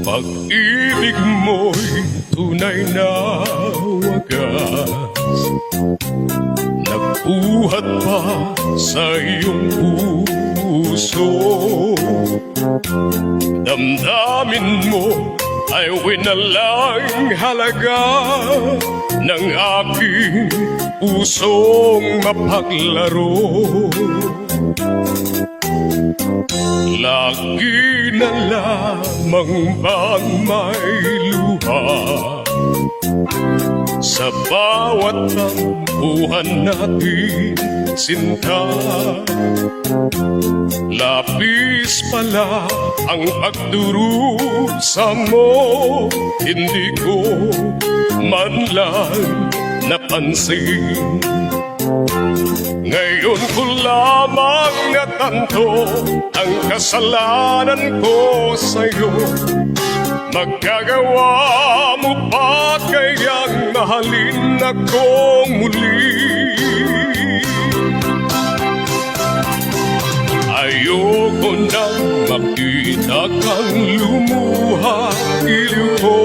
Pag-ibig mo'y tunay na wagas, nagbuhat pa sa iyong puso. Damdamin mo ay winalang halaga ng aking pusong mapaglaro. Lagi na lamang bang may luha sa bawat tampuhan natin, sinta. Labis pala ang pagdurusa mo, hindi ko man lang napansin. Ngayon ko lamang natanto ang kasalanan ko sa'yo. Magagawa mo pa kayang mahalin akong muli? Ayoko nang makita kang lumuha, iliw ko.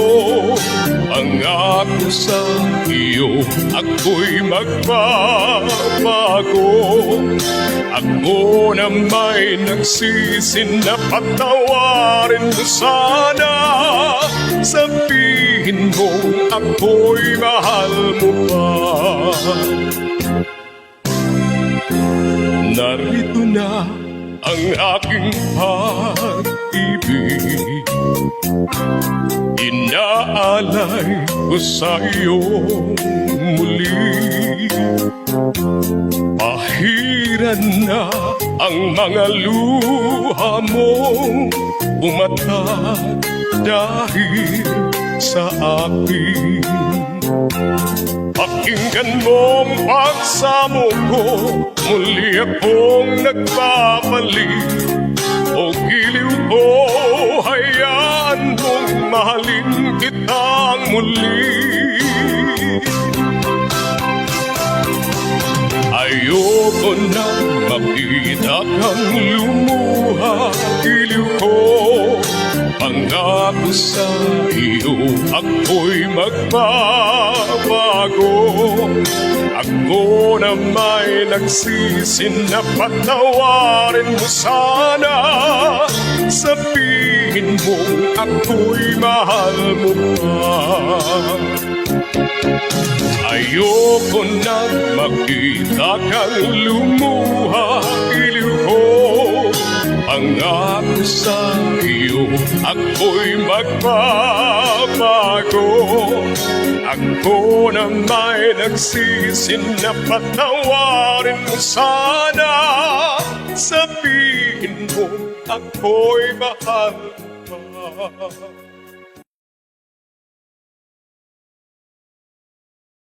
Pangako sa iyo, ako'y magbabago. Ako na may nagsisi na patawarin mo sana. Sabihin mo ako'y mahal mo pa. Narito na ang aking pag-ibig, inaalay ko sa iyo muli. Pahiran na ang mga luha mong bumatag dahil sa akin. Pakinggan mong pagsamo ko, muli akong nagbabalik. O giliw ko, hayaan mong mahalin kitang muli. Ayoko na makita kang lumuha, giliw ko. Pangako sa iyo, ako'y magbabago. Ako na may nagsisi na patawarin mo sana. Sabihin mo ako'y mahal mo pa. Ayoko nang makita kang lumuha, iliw ko. Pangako sa iyo, ako'y magbabago. Ako na may nagsisi na patawarin mo sana. Sabihin mo ako'y mahal mo pa.